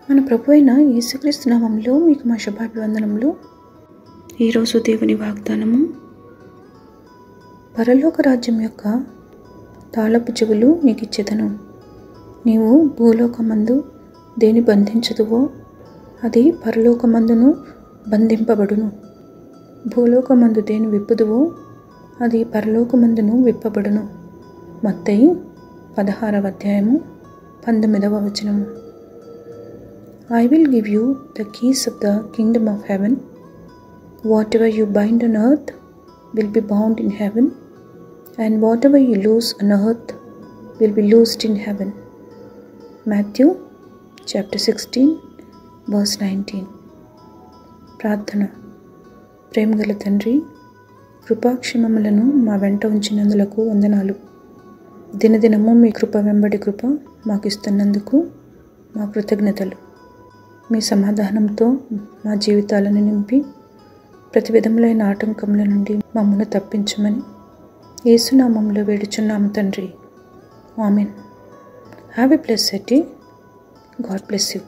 మన ప్రభు అయిన యేసుక్రీస్తు నామములో మీకు మా శుభాభివందనములు. ఈరోజు దేవుని వాగ్దానము, పరలోక రాజ్యం యొక్క తాళపు చెవులు నీకు ఇచ్చేదను. నీవు భూలోకమందు దేని బంధించుదువో అది పరలోకమందును బంధింపబడును, భూలోకమందు దేని విప్పుదువో అది పరలోకమందును విప్పబడును. మత్తయి 16వ అధ్యాయము 19వ వచనము. I will give you the keys of the kingdom of heaven. Whatever you bind on earth will be bound in heaven, and whatever you loose on earth will be loosed in heaven. Matthew chapter 16 verse 19. ప్రార్థన. ప్రేమగల తండ్రి, కృపాక్షేమములను మా వెంట ఉంచినందులకు వందనాలు. దినదినము మీ కృప వెంబడి కృప మాకు ఇస్తున్నందుకు మా కృతజ్ఞతలు. మీ సమాధానంతో మా జీవితాలను నింపి ప్రతి విధములైన ఆటంకముల నుండి మమ్మల్ని తప్పించమని యేసునామములో వేడుచున్నాము తండ్రి. Amen. Have a blessed day. God bless you.